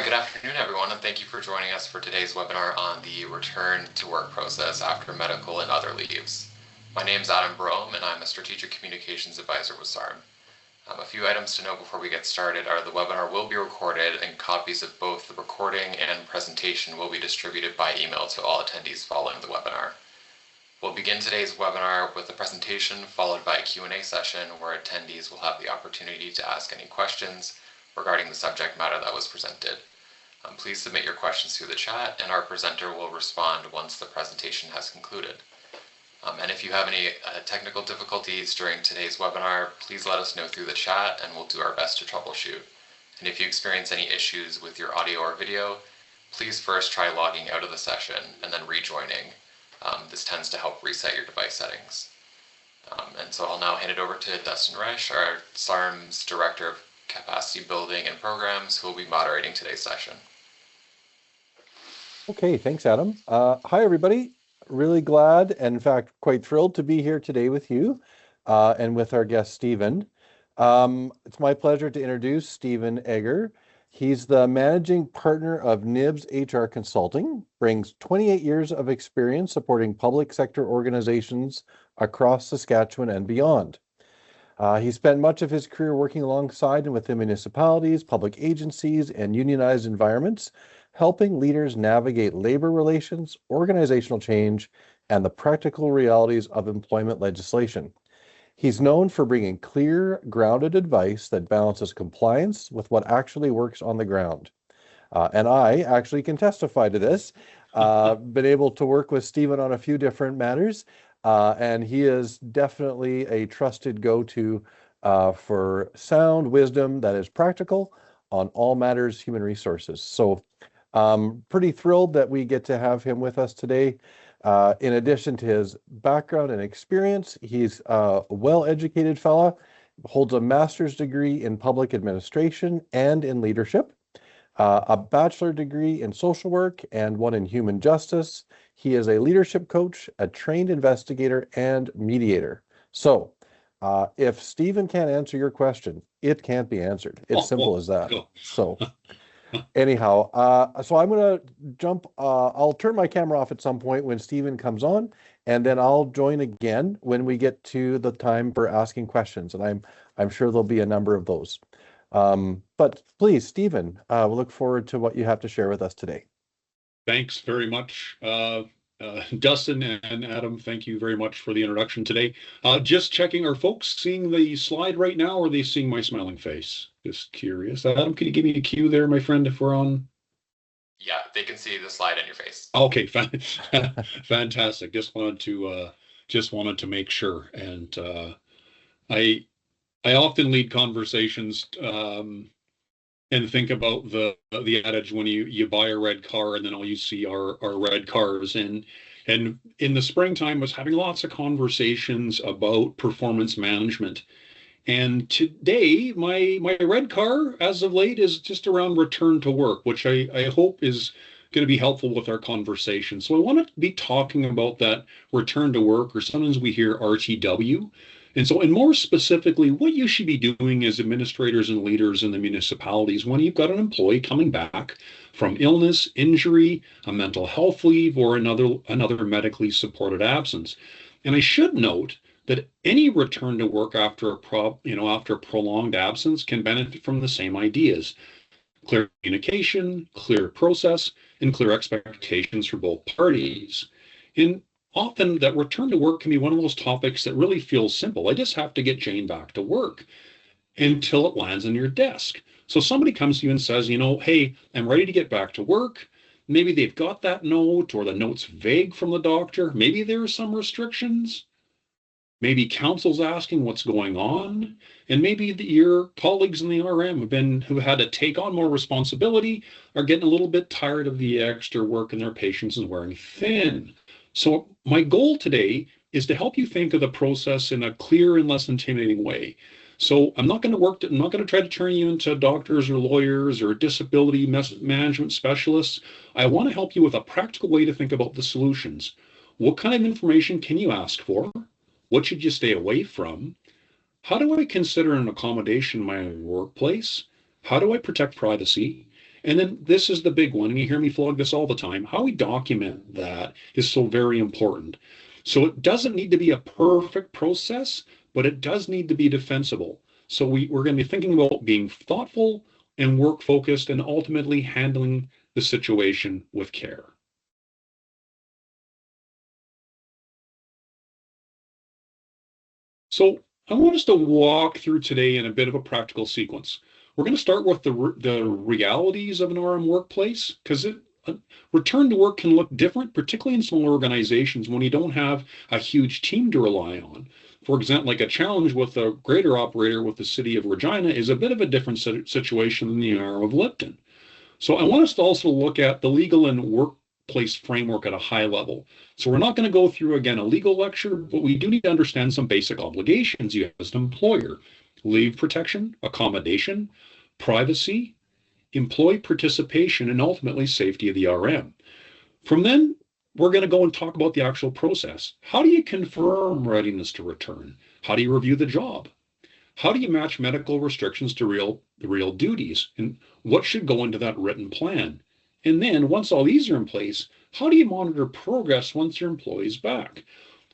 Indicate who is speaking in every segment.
Speaker 1: Good afternoon, everyone, and thank you for joining us for today's webinar on the return to work process after medical and other leaves. My name is Adam Brome, and I'm a Strategic Communications Advisor with SARM. A few items to know before we get started are the webinar will be recorded, and copies of both the recording and presentation will be distributed by email to all attendees following the webinar. We'll begin today's webinar with a presentation followed by a Q&A session where attendees will have the opportunity to ask any questions regarding the subject matter that was presented. Please submit your questions through the chat, and our presenter will respond once the presentation has concluded. And if you have any technical difficulties during today's webinar, please let us know through the chat and we'll do our best to troubleshoot. And if you experience any issues with your audio or video, please first try logging out of the session and then rejoining. This tends to help reset your device settings. And so I'll now hand it over to Dustin Resch, our SARM's Director of Capacity Building and Programs, who will be moderating today's session.
Speaker 2: Okay, thanks, Adam. Hi, everybody. Really glad and, in fact, quite thrilled to be here today with you and with our guest, Stephen. It's my pleasure to introduce Stephen Eger. He's the managing partner of Knibbs HR Consulting, brings 28 years of experience supporting public sector organizations across Saskatchewan and beyond. He spent much of his career working alongside and within municipalities, public agencies, and unionized environments, helping leaders navigate labor relations, organizational change, and the practical realities of employment legislation. He's known for bringing clear, grounded advice that balances compliance with what actually works on the ground. And I actually can testify to this. Been able to work with Stephen on a few different matters. And he is definitely a trusted go-to for sound wisdom that is practical on all matters human resources. So pretty thrilled that we get to have him with us today. In addition to his background and experience, he's a well-educated fella, holds a master's degree in public administration and in leadership, a bachelor degree in social work and one in human justice. He is a leadership coach, a trained investigator, and mediator. So if Stephen can't answer your question, it can't be answered. It's simple as that. So anyhow, so I'm going to jump. I'll turn my camera off at some point when Stephen comes on, and then I'll join again when we get to the time for asking questions. And I'm sure there'll be a number of those. But please, Stephen, we'll look forward to what you have to share with us today.
Speaker 3: Thanks very much, Dustin and Adam. Thank you very much for the introduction today. Just checking, are folks seeing the slide right now, or are they seeing my smiling face? Just curious. Adam, can you give me a cue there, my friend, if we're on?
Speaker 1: Yeah, they can see the slide on your face.
Speaker 3: Okay, fantastic. Just wanted to make sure. And I often lead conversations and think about the adage when you buy a red car and then all you see are red cars. And in the springtime, I was having lots of conversations about performance management. And today, my red car, as of late, is just around return to work, which I hope is going to be helpful with our conversation. So I want to be talking about that return to work, or sometimes we hear RTW. And more specifically, what you should be doing as administrators and leaders in the municipalities when you've got an employee coming back from illness, injury, a mental health leave, or another medically supported absence. And I should note that any return to work after a prolonged absence can benefit from the same ideas: clear communication, clear process, and clear expectations for both parties. And often that return to work can be one of those topics that really feels simple. I just have to get Jane back to work, until it lands on your desk. So somebody comes to you and says, hey, I'm ready to get back to work. Maybe they've got that note, or the note's vague from the doctor. Maybe there are some restrictions. Maybe counsel's asking what's going on, and maybe your colleagues in the RM who had to take on more responsibility are getting a little bit tired of the extra work, and their patience is wearing thin. So my goal today is to help you think of the process in a clear and less intimidating way. So I'm not going to try to turn you into doctors or lawyers or disability management specialists. I want to help you with a practical way to think about the solutions. What kind of information can you ask for? What should you stay away from? How do I consider an accommodation in my workplace? How do I protect privacy? And then this is the big one, and you hear me flog this all the time. How we document that is so very important. So it doesn't need to be a perfect process, but it does need to be defensible. So we're going to be thinking about being thoughtful and work focused and ultimately handling the situation with care. So I want us to walk through today in a bit of a practical sequence. We're going to start with the realities of an RM workplace, because return to work can look different, particularly in small organizations when you don't have a huge team to rely on. For example, like a challenge with a grader operator with the city of Regina is a bit of a different situation than the RM of Lipton. So I want us to also look at the legal and workplace framework at a high level. So we're not going to go through, again, a legal lecture, but we do need to understand some basic obligations you have as an employer: leave protection, accommodation, privacy, employee participation, and ultimately safety of the RM. From then, we're going to go and talk about the actual process. How do you confirm readiness to return? How do you review the job? How do you match medical restrictions to the real duties? And what should go into that written plan? And then once all these are in place, how do you monitor progress once your employee's back?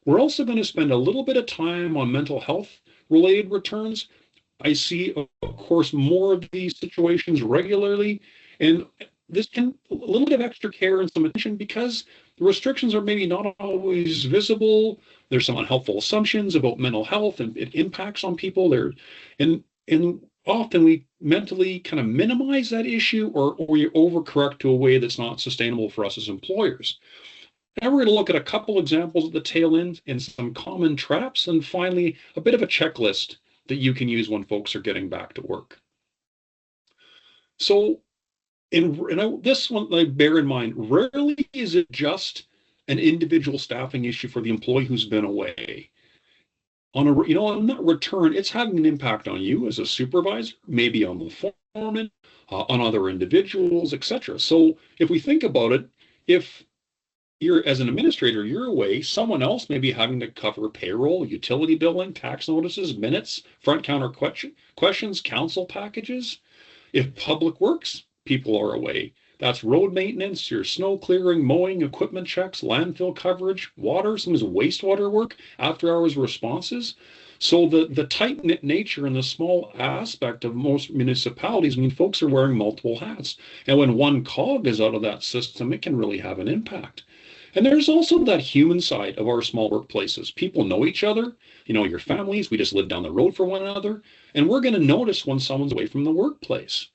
Speaker 3: We're also going to spend a little bit of time on mental health related returns. I see, of course, more of these situations regularly, and this can a little bit of extra care and some attention because the restrictions are maybe not always visible. There's some unhelpful assumptions about mental health and it impacts on people there, and often we mentally kind of minimize that issue, or we overcorrect to a way that's not sustainable for us as employers. Now we're going to look at a couple examples at the tail end and some common traps, and finally a bit of a checklist that you can use when folks are getting back to work. So this one, I bear in mind, rarely is it just an individual staffing issue for the employee who's been away. On that return, it's having an impact on you as a supervisor, maybe on the foreman, on other individuals, etc. So if we think about it, if you're as an administrator, you're away, someone else may be having to cover payroll, utility billing, tax notices, minutes, front counter questions, council packages. If public works people are away, that's road maintenance, your snow clearing, mowing, equipment checks, landfill coverage, water, sometimes wastewater work, after hours responses. So the tight-knit nature and the small aspect of most municipalities mean folks are wearing multiple hats. And when one cog is out of that system, it can really have an impact. And there's also that human side of our small workplaces. People know each other, your families, we just live down the road for one another, and we're going to notice when someone's away from the workplace.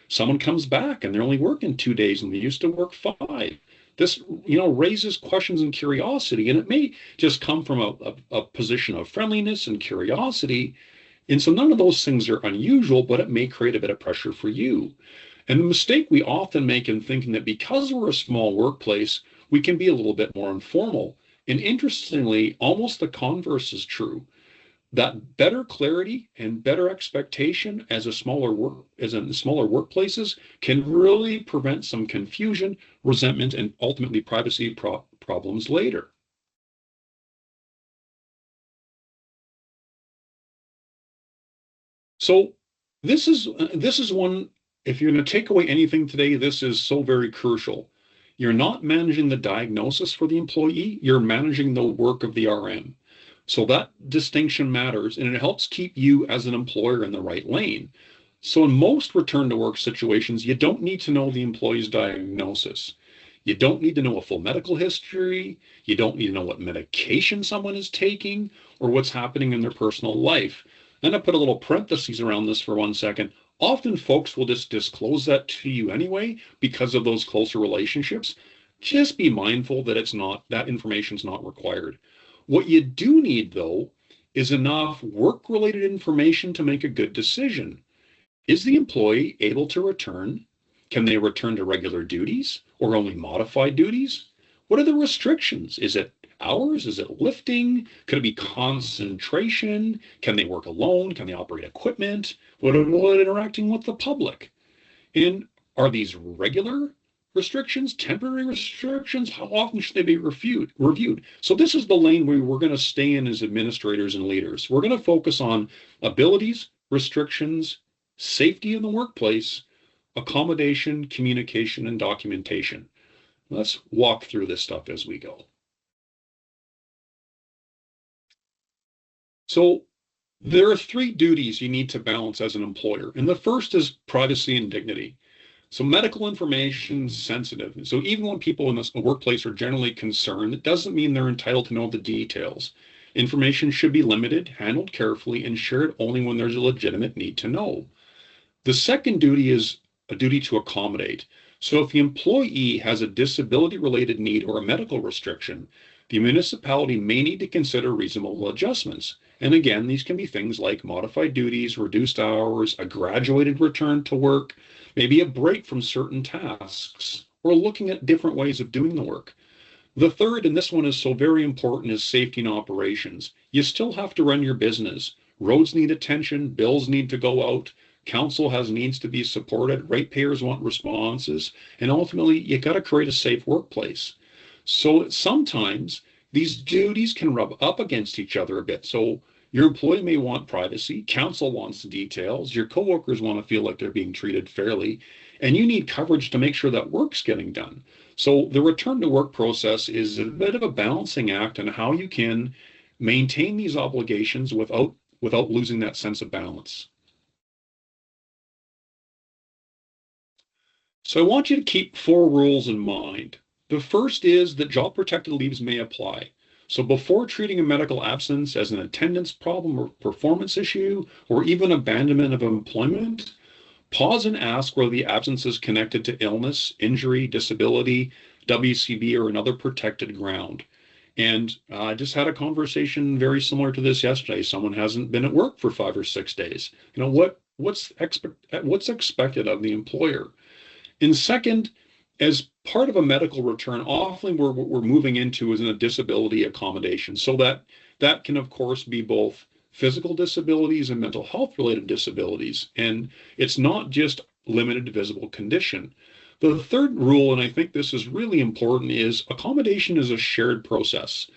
Speaker 3: Someone comes back and they're only working 2 days and they used to work 5. This, raises questions and curiosity, and it may just come from a position of friendliness and curiosity. And so none of those things are unusual, but it may create a bit of pressure for you. And the mistake we often make in thinking that because we're a small workplace, we can be a little bit more informal. And interestingly, almost the converse is true. That better clarity and better expectation as in smaller workplaces can really prevent some confusion, resentment, and ultimately privacy problems later. So this is one, if you're going to take away anything today, this is so very crucial. You're not managing the diagnosis for the employee, you're managing the work of the RM. So that distinction matters, and it helps keep you as an employer in the right lane. So in most return to work situations, you don't need to know the employee's diagnosis. You don't need to know a full medical history. You don't need to know what medication someone is taking or what's happening in their personal life. Then I put a little parentheses around this for 1 second. Often folks will just disclose that to you anyway because of those closer relationships. Just be mindful that that information's not required. What you do need, though, is enough work-related information to make a good decision. Is the employee able to return? Can they return to regular duties or only modified duties? What are the restrictions? Is it hours? Is it lifting? Could it be concentration? Can they work alone? Can they operate equipment? What about interacting with the public? And are these regular restrictions, temporary restrictions? How often should they be reviewed? So this is the lane where we're going to stay in as administrators and leaders. We're going to focus on abilities, restrictions, safety in the workplace, accommodation, communication, and documentation. Let's walk through this stuff as we go. So there are three duties you need to balance as an employer. And the first is privacy and dignity. So medical information is sensitive. So even when people in a workplace are generally concerned, it doesn't mean they're entitled to know the details. Information should be limited, handled carefully, and shared only when there's a legitimate need to know. The second duty is a duty to accommodate. So if the employee has a disability-related need or a medical restriction, the municipality may need to consider reasonable adjustments. And again, these can be things like modified duties, reduced hours, a graduated return to work, maybe a break from certain tasks, or looking at different ways of doing the work. The third, and this one is so very important, is safety and operations. You still have to run your business. Roads need attention, bills need to go out, council has needs to be supported, ratepayers want responses, and ultimately you got to create a safe workplace. So sometimes these duties can rub up against each other a bit. So your employee may want privacy, council wants the details, your coworkers want to feel like they're being treated fairly, and you need coverage to make sure that work's getting done. So the return to work process is a bit of a balancing act on how you can maintain these obligations without losing that sense of balance. So I want you to keep 4 rules in mind. The first is that job protected leaves may apply. So before treating a medical absence as an attendance problem or performance issue, or even abandonment of employment, pause and ask whether the absence is connected to illness, injury, disability, WCB, or another protected ground. And I just had a conversation very similar to this yesterday. Someone hasn't been at work for 5 or 6 days. You know, what's expected of the employer? And second, as part of a medical return, often what we're moving into is a disability accommodation. So that can, of course, be both physical disabilities and mental health related disabilities. And it's not just limited to visible condition. The third rule, and I think this is really important, is accommodation is a shared process.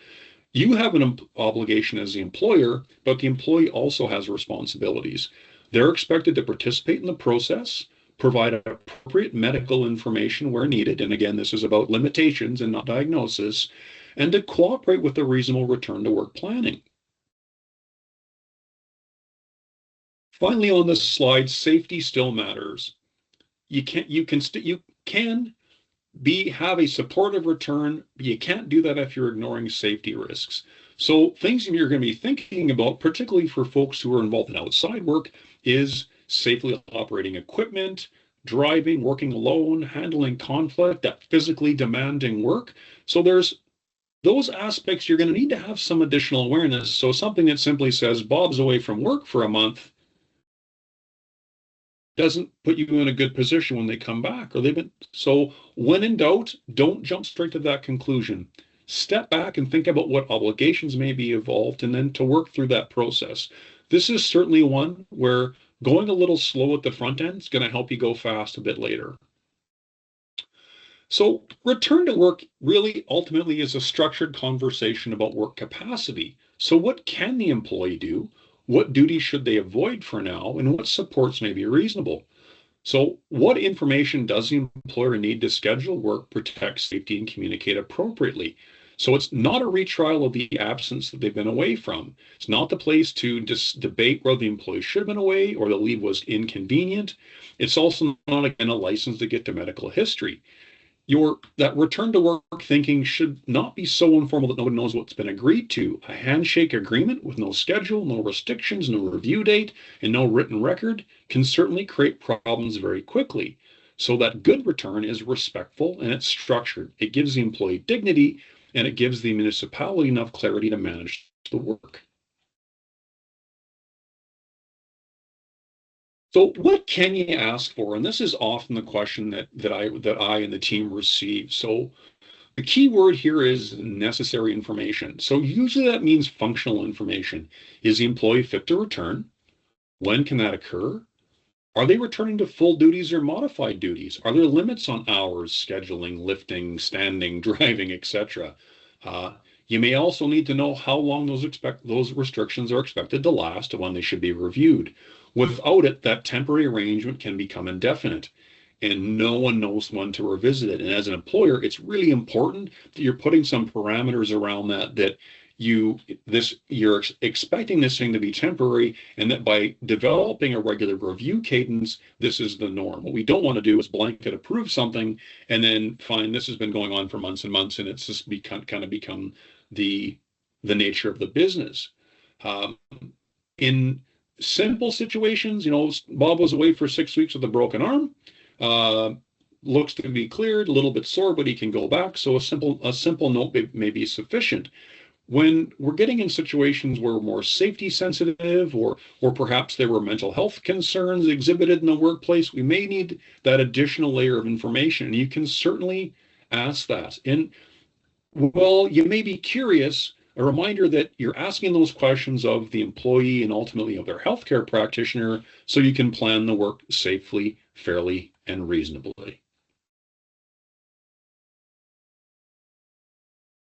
Speaker 3: You have an obligation as the employer, but the employee also has responsibilities. They're expected to participate in the process, provide appropriate medical information where needed, and again, this is about limitations and not diagnosis, and to cooperate with the reasonable return to work planning. Finally, on this slide, safety still matters. You can have a supportive return, but you can't do that if you're ignoring safety risks. So things you're going to be thinking about, particularly for folks who are involved in outside work, is safely operating equipment, driving, working alone, handling conflict, that physically demanding work. So there's those aspects you're going to need to have some additional awareness. So something that simply says Bob's away from work for a month doesn't put you in a good position when they come back. So when in doubt, don't jump straight to that conclusion. Step back and think about what obligations may be involved, and then to work through that process. This is certainly one where going a little slow at the front end is going to help you go fast a bit later. So return to work really ultimately is a structured conversation about work capacity. So what can the employee do? What duties should they avoid for now? And what supports may be reasonable? So what information does the employer need to schedule work, protect safety, and communicate appropriately? So it's not a retrial of the absence that they've been away from. It's not the place to just debate whether the employee should have been away or the leave was inconvenient. It's also not, again, a license to get to medical history. That return to work thinking should not be so informal that nobody knows what's been agreed to. A handshake agreement with no schedule, no restrictions, no review date, and no written record can certainly create problems very quickly. So that good return is respectful and it's structured. It gives the employee dignity and it gives the municipality enough clarity to manage the work. So what can you ask for? And this is often the question that I and the team receive. So the key word here is necessary information. So usually that means functional information. Is the employee fit to return? When can that occur? Are they returning to full duties or modified duties? Are there limits on hours, scheduling, lifting, standing, driving, etc.? You may also need to know how long those restrictions are expected to last and when they should be reviewed. Without it, that temporary arrangement can become indefinite. and no one knows when to revisit it. And as an employer, it's really important that you're putting some parameters around that you're expecting this thing to be temporary, and that by developing a regular review cadence, this is the norm. What we don't want to do is blanket approve something and then find this has been going on for months and months, and it's just kind of become the nature of the business. In simple situations, Bob was away for 6 weeks with a broken arm. Looks to be cleared, a little bit sore, but he can go back. So a simple note may be sufficient. When we're getting in situations where we're more safety sensitive, or perhaps there were mental health concerns exhibited in the workplace, we may need that additional layer of information. And you can certainly ask that. And well, you may be curious, a reminder that you're asking those questions of the employee and ultimately of their healthcare practitioner, so you can plan the work safely, fairly, and reasonably.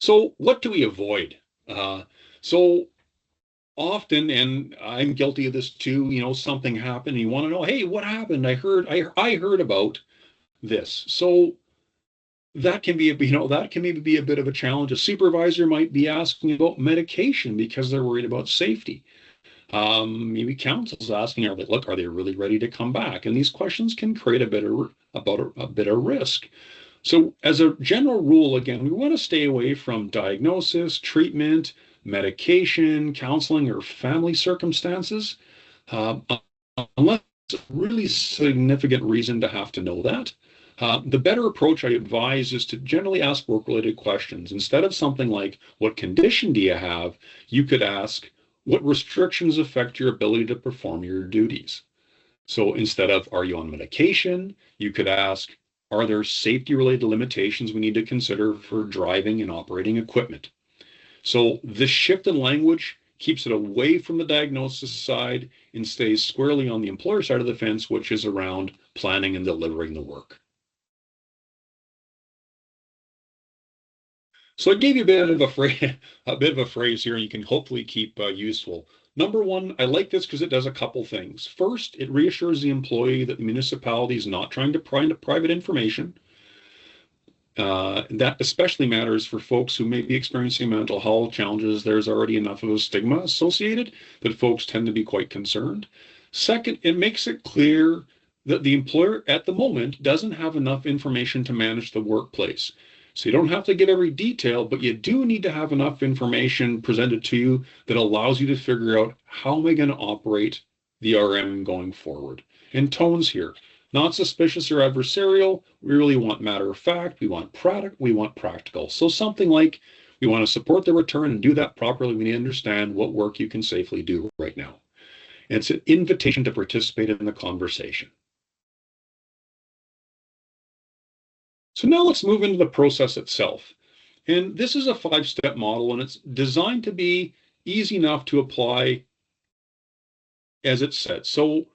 Speaker 3: So what do we avoid? So often, and I'm guilty of this too, something happened and you want to know, hey, what happened? I heard about this. So that can be that can maybe be a bit of a challenge. A supervisor might be asking about medication because they're worried about safety. Maybe counsel's asking, are they really ready to come back? And these questions can create a bit of risk. So as a general rule, again, we want to stay away from diagnosis, treatment, medication, counseling, or family circumstances, unless it's a really significant reason to have to know that. The better approach I advise is to generally ask work-related questions. Instead of something like, what condition do you have? You could ask, what restrictions affect your ability to perform your duties? So instead of, are you on medication? You could ask, are there safety-related limitations we need to consider for driving and operating equipment? So this shift in language keeps it away from the diagnosis side and stays squarely on the employer side of the fence, which is around planning and delivering the work. So I gave you a bit of a phrase here, and you can hopefully keep useful. Number one, I like this because it does a couple things. First, it reassures the employee that the municipality is not trying to pry into private information. That especially matters for folks who may be experiencing mental health challenges. There's already enough of a stigma associated that folks tend to be quite concerned. Second, it makes it clear that the employer at the moment doesn't have enough information to manage the workplace. So you don't have to give every detail, but you do need to have enough information presented to you that allows you to figure out, how am I going to operate the RM going forward? And tones here, not suspicious or adversarial. We really want matter of fact. We want practical. So something like, we want to support the return and do that properly. We need to understand what work you can safely do right now. And it's an invitation to participate in the conversation. So now let's move into the process itself. And this is a 5-step model, and it's designed to be easy enough to apply as it said. So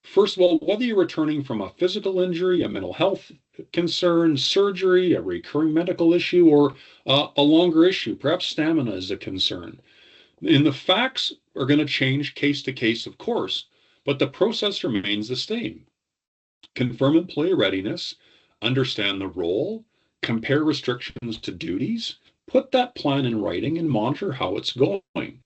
Speaker 3: first of all, whether you're returning from a physical injury, a mental health concern, surgery, a recurring medical issue, or a longer issue, perhaps stamina is a concern. And the facts are going to change case to case, of course, but the process remains the same. Confirm employee readiness, understand the role, compare restrictions to duties, put that plan in writing, and monitor how it's going.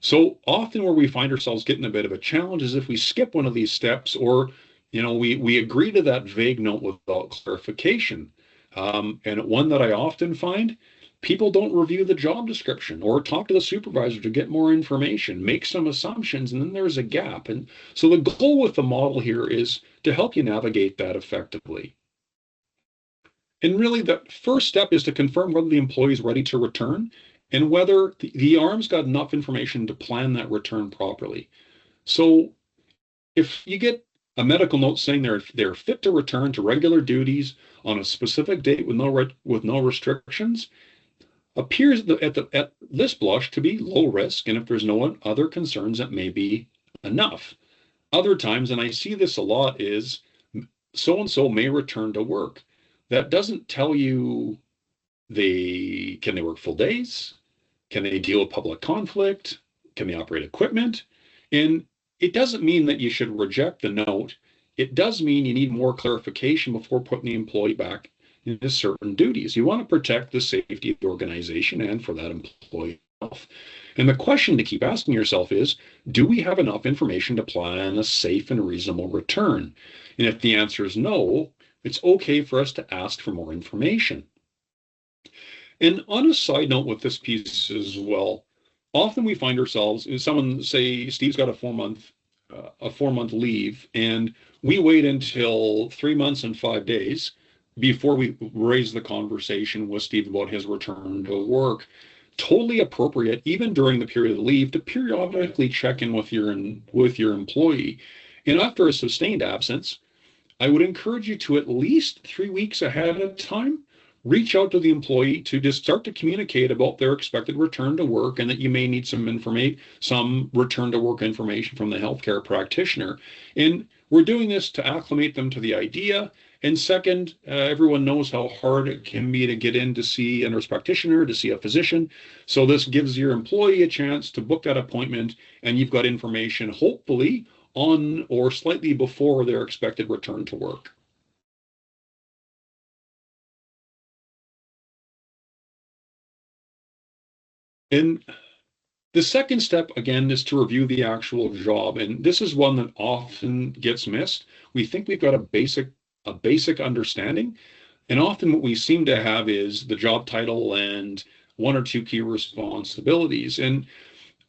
Speaker 3: So often where we find ourselves getting a bit of a challenge is if we skip one of these steps, or we agree to that vague note without clarification. And one that I often find, people don't review the job description or talk to the supervisor to get more information, make some assumptions, and then there's a gap. And so the goal with the model here is to help you navigate that effectively. And really, the first step is to confirm whether the employee is ready to return and whether the ARM's got enough information to plan that return properly. So if you get a medical note saying they're fit to return to regular duties on a specific date with no restrictions, appears at this blush to be low risk, and if there's no other concerns, that may be enough. Other times, and I see this a lot, is so-and-so may return to work. That doesn't tell you can they work full days? Can they deal with public conflict? Can they operate equipment? And it doesn't mean that you should reject the note it does mean you need more clarification before putting the employee back into certain duties. You want to protect the safety of the organization and for that employee health. And the question to keep asking yourself is, do we have enough information to plan a safe and reasonable return? And if the answer is no, it's okay for us to ask for more information. And on a side note with this piece as well, often we find ourselves, someone say Steve's got a 4 month leave, and we wait until 3 months and 5 days before we raise the conversation with Steve about his return to work. Totally appropriate, even during the period of leave, to periodically check in with your employee. And after a sustained absence, I would encourage you to at least 3 weeks ahead of time reach out to the employee to just start to communicate about their expected return to work, and that you may need some return to work information from the healthcare practitioner. And we're doing this to acclimate them to the idea. And second, everyone knows how hard it can be to get in to see a nurse practitioner, to see a physician. So this gives your employee a chance to book that appointment, and you've got information hopefully on or slightly before their expected return to work. And the second step, again, is to review the actual job. And this is one that often gets missed. We think we've got a basic understanding. And often what we seem to have is the job title and one or two key responsibilities. And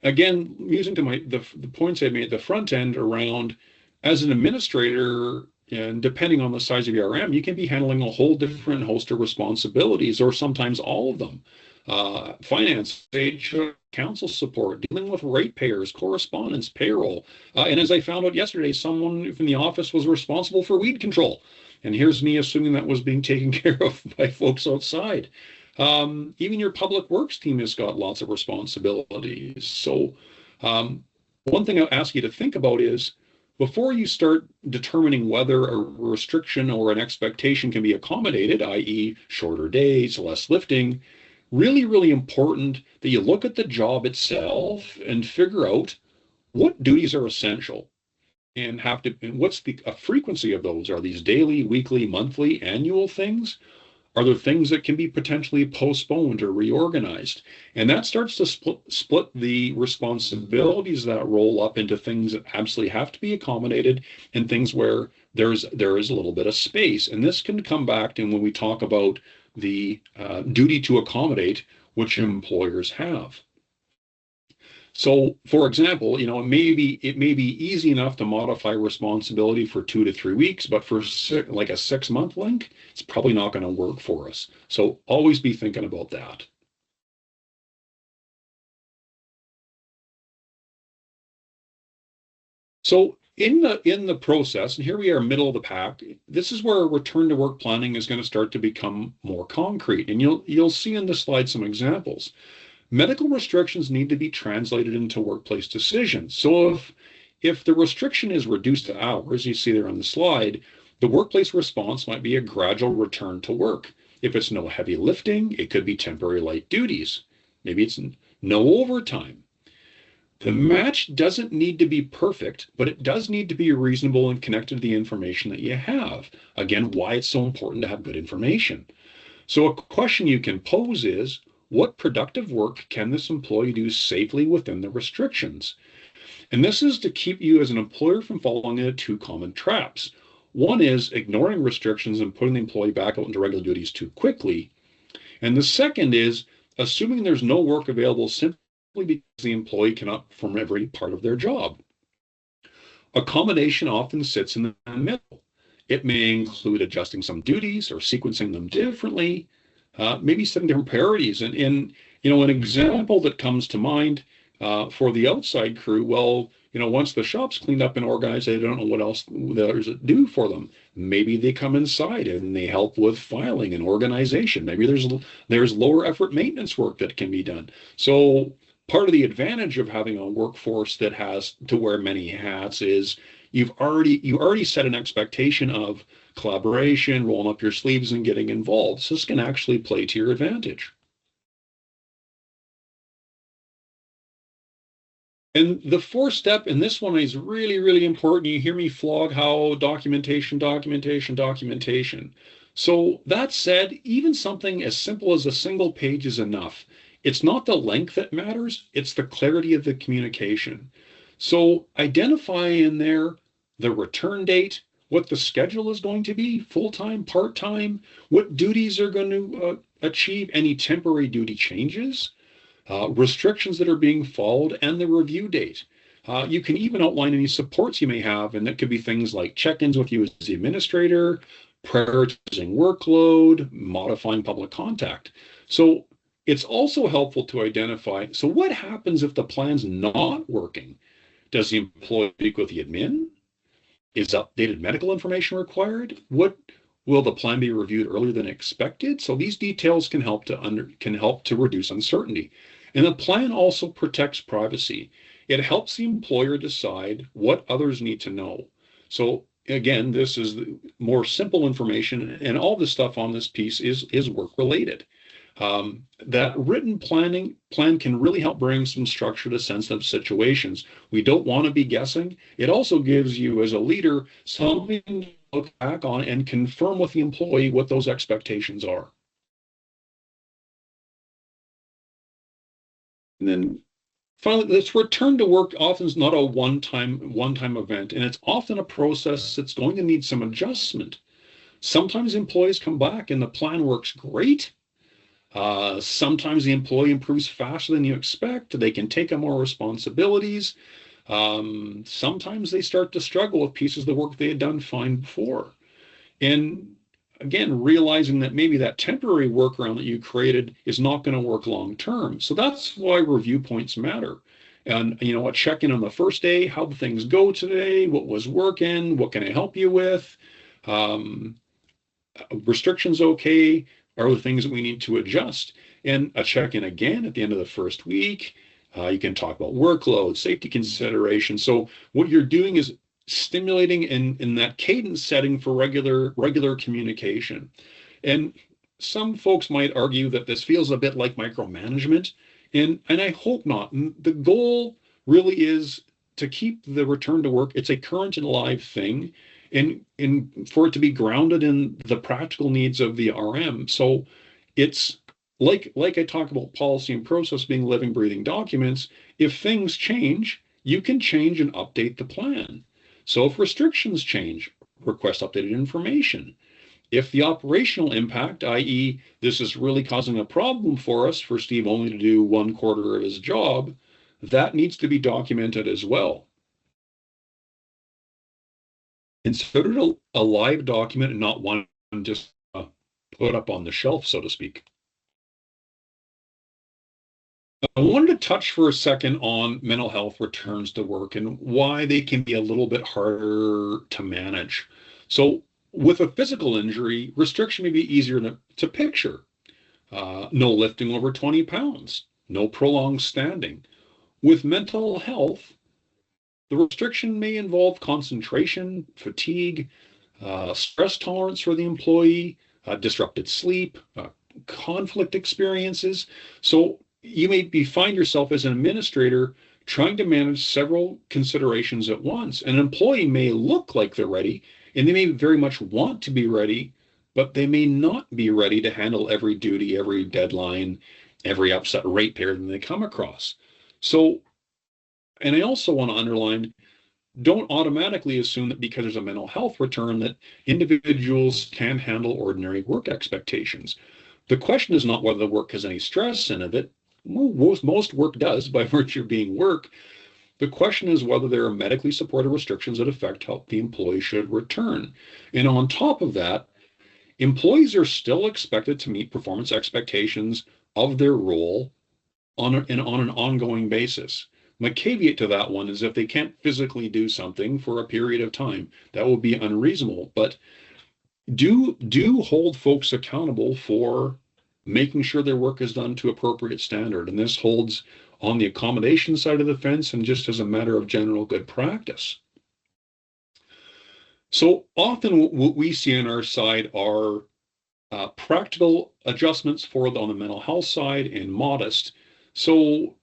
Speaker 3: again, using the points I made at the front end around, as an administrator, and depending on the size of your RM, you can be handling a whole different host of responsibilities, or sometimes all of them. Finance, HR, council support, dealing with ratepayers, correspondence, payroll. And as I found out yesterday, someone from the office was responsible for weed control. And here's me assuming that was being taken care of by folks outside. Even your public works team has got lots of responsibilities. So one thing I'll ask you to think about is, before you start determining whether a restriction or an expectation can be accommodated, i.e. shorter days, less lifting, really, really important that you look at the job itself and figure out what duties are essential and what's the frequency of those. Are these daily, weekly, monthly, annual things? Are there things that can be potentially postponed or reorganized? And that starts to split the responsibilities that roll up into things that absolutely have to be accommodated and things where there is a little bit of space. And this can come back to when we talk about the duty to accommodate, which employers have. So, for example, it may be easy enough to modify responsibility for 2 to 3 weeks, but for like a 6-month link, it's probably not going to work for us. So always be thinking about that. So in the process, and here we are, middle of the pack, this is where return to work planning is going to start to become more concrete. And you'll see in the slide some examples. Medical restrictions need to be translated into workplace decisions. So if the restriction is reduced to hours, you see there on the slide, the workplace response might be a gradual return to work. If it's no heavy lifting, it could be temporary light duties. Maybe it's no overtime. The match doesn't need to be perfect, but it does need to be reasonable and connected to the information that you have. Again, why it's so important to have good information. So a question you can pose is, what productive work can this employee do safely within the restrictions? And this is to keep you as an employer from falling into two common traps. One is ignoring restrictions and putting the employee back out into regular duties too quickly. And the second is assuming there's no work available simply because the employee cannot perform every part of their job. Accommodation often sits in the middle. It may include adjusting some duties or sequencing them differently, maybe setting different priorities. And an example that comes to mind for the outside crew, once the shop's cleaned up and organized, they don't know what else there's to do for them. Maybe they come inside and they help with filing and organization. Maybe there's lower effort maintenance work that can be done. So part of the advantage of having a workforce that has to wear many hats is you already set an expectation of collaboration, rolling up your sleeves and getting involved. So this can actually play to your advantage. And the fourth step, and this one is really, really important. You hear me flog how documentation, documentation, documentation. So that said, even something as simple as a single page is enough. It's not the length that matters, it's the clarity of the communication. So identify in there the return date, what the schedule is going to be, full-time, part-time, what duties are going to achieve, any temporary duty changes, restrictions that are being followed, and the review date. You can even outline any supports you may have, and that could be things like check-ins with you as the administrator, prioritizing workload, modifying public contact. So it's also helpful to identify, so what happens if the plan's not working? Does the employee speak with the admin? Is updated medical information required? What will the plan be reviewed earlier than expected? So these details can help to reduce uncertainty. And the plan also protects privacy. It helps the employer decide what others need to know. So again, this is more simple information, and all the stuff on this piece is work related. That written plan can really help bring some structure to sensitive situations. We don't want to be guessing. It also gives you, as a leader, something to look back on and confirm with the employee what those expectations are. And then finally, this return to work often is not a one-time event, and it's often a process that's going to need some adjustment. Sometimes employees come back and the plan works great. Sometimes the employee improves faster than you expect. They can take on more responsibilities. Sometimes they start to struggle with pieces of the work they had done fine before. And again, realizing that maybe that temporary workaround that you created is not going to work long term. So that's why review points matter. And, a check-in on the first day, how did things go today? What was working? What can I help you with? Restrictions okay? Are the things that we need to adjust? And a check-in again at the end of the first week. You can talk about workload, safety considerations. So what you're doing is stimulating in that cadence setting for regular communication. And some folks might argue that this feels a bit like micromanagement, and I hope not. The goal really is to keep the return to work. It's a current and live thing, and for it to be grounded in the practical needs of the RM. So it's like I talk about policy and process being living, breathing documents. If things change, you can change and update the plan. So if restrictions change, request updated information. If the operational impact, i.e., this is really causing a problem for us for Steve only to do 1/4 of his job, that needs to be documented as well. Consider it a live document and not one just put up on the shelf, so to speak. I wanted to touch for a second on mental health returns to work and why they can be a little bit harder to manage. So with a physical injury, restriction may be easier to picture. No lifting over 20 pounds, no prolonged standing. With mental health, the restriction may involve concentration, fatigue, stress tolerance for the employee, disrupted sleep, conflict experiences. So you may find yourself as an administrator trying to manage several considerations at once. An employee may look like they're ready, and they may very much want to be ready, but they may not be ready to handle every duty, every deadline, every upset ratepayer that they come across. So, and I also want to underline, don't automatically assume that because there's a mental health return that individuals can handle ordinary work expectations. The question is not whether the work has any stress in it. Most work does by virtue of being work. The question is whether there are medically supported restrictions that affect how the employee should return. And on top of that, employees are still expected to meet performance expectations of their role on an ongoing basis. My caveat to that one is if they can't physically do something for a period of time, that will be unreasonable. But do hold folks accountable for making sure their work is done to appropriate standard. And this holds on the accommodation side of the fence and just as a matter of general good practice. So often what we see on our side are practical adjustments on the mental health side and modest. So,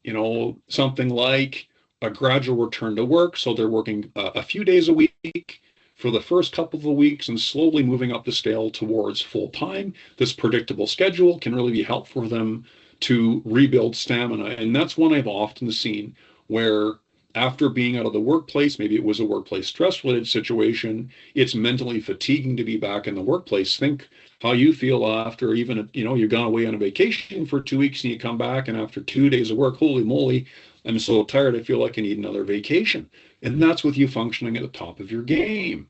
Speaker 3: something like a gradual return to work. So they're working a few days a week for the first couple of weeks and slowly moving up the scale towards full time. This predictable schedule can really be helpful for them to rebuild stamina. And that's one I've often seen where after being out of the workplace, maybe it was a workplace stress related situation, it's mentally fatiguing to be back in the workplace. Think how you feel after even, you've gone away on a vacation for 2 weeks and you come back and after 2 days of work, holy moly, I'm so tired, I feel like I need another vacation. And that's with you functioning at the top of your game.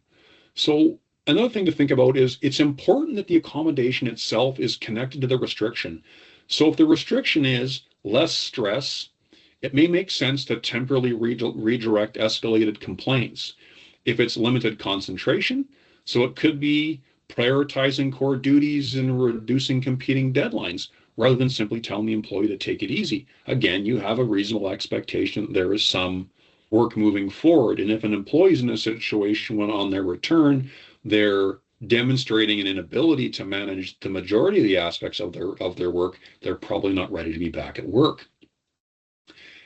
Speaker 3: So another thing to think about is it's important that the accommodation itself is connected to the restriction. So if the restriction is less stress, it may make sense to temporarily redirect escalated complaints. If it's limited concentration, so it could be prioritizing core duties and reducing competing deadlines rather than simply telling the employee to take it easy. Again, you have a reasonable expectation that there is some work moving forward. And if an employee is in a situation when on their return, they're demonstrating an inability to manage the majority of the aspects of their work, they're probably not ready to be back at work.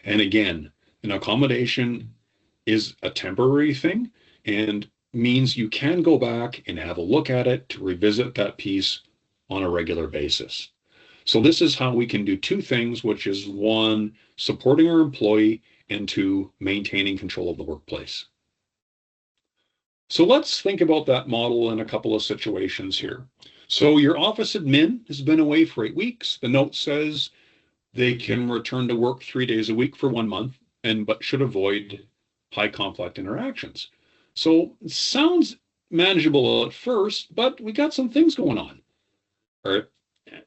Speaker 3: And again, an accommodation is a temporary thing and means you can go back and have a look at it to revisit that piece on a regular basis. So this is how we can do two things, which is one, supporting our employee, and two, maintaining control of the workplace. So let's think about that model in a couple of situations here. So your office admin has been away for 8 weeks. The note says they can return to work 3 days a week for 1 month, but should avoid high conflict interactions. So it sounds manageable at first, but we got some things going on. Our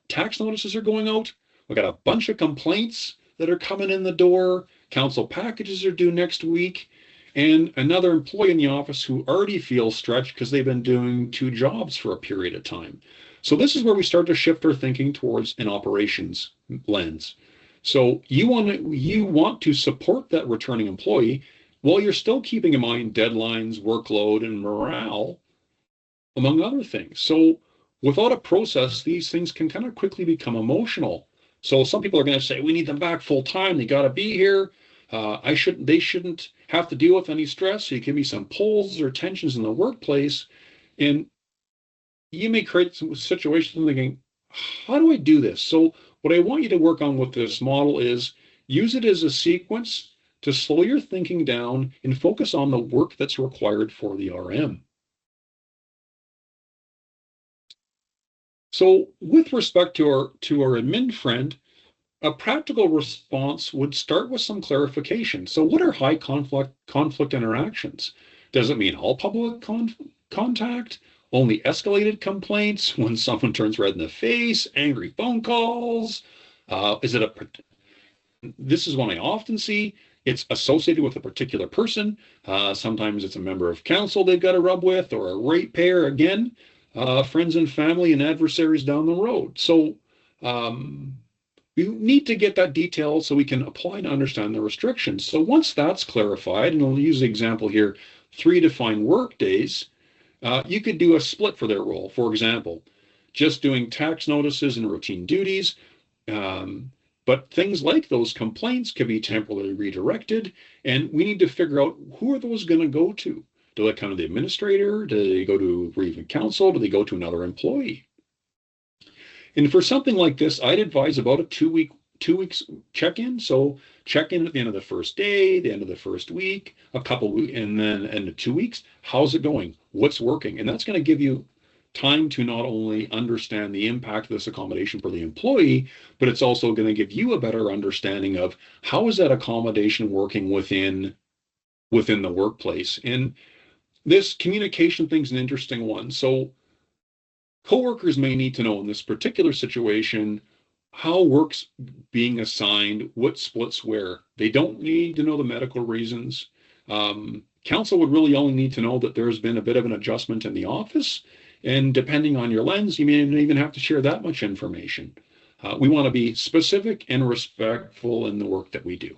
Speaker 3: tax notices are going out. We got a bunch of complaints that are coming in the door. Council packages are due next week. And another employee in the office who already feels stretched because they've been doing 2 jobs for a period of time. So this is where we start to shift our thinking towards an operations lens. So you want to support that returning employee while you're still keeping in mind deadlines, workload, and morale, among other things. So without a process, these things can kind of quickly become emotional. So some people are going to say, we need them back full time. They got to be here. They shouldn't have to deal with any stress. So you give me some pulls or tensions in the workplace. And you may create some situations thinking, how do I do this? So what I want you to work on with this model is use it as a sequence to slow your thinking down and focus on the work that's required for the RM. So with respect to our admin friend, a practical response would start with some clarification. So what are high conflict interactions? Does it mean all public contact? Only escalated complaints when someone turns red in the face, angry phone calls? This is one I often see. It's associated with a particular person. Sometimes it's a member of council they've got to rub with, or a ratepayer, again, friends and family and adversaries down the road. So we need to get that detail so we can apply and understand the restrictions. So once that's clarified, and I'll use the example here, 3 defined work days, you could do a split for their role. For example, just doing tax notices and routine duties. But things like those complaints can be temporarily redirected, and we need to figure out who are those going to go to. Do they come to the administrator? Do they go to bereavement counsel? Do they go to another employee? And for something like this, I'd advise about a 2 weeks check-in. So check in at the end of the first day, the end of the first week, a couple weeks, and then end of 2 weeks. How's it going? What's working? And that's going to give you time to not only understand the impact of this accommodation for the employee, but it's also going to give you a better understanding of how is that accommodation working within the workplace. And this communication thing is an interesting one. So coworkers may need to know in this particular situation how work's being assigned, what splits where. They don't need to know the medical reasons. Council would really only need to know that there's been a bit of an adjustment in the office. And depending on your lens, you may not even have to share that much information. We want to be specific and respectful in the work that we do.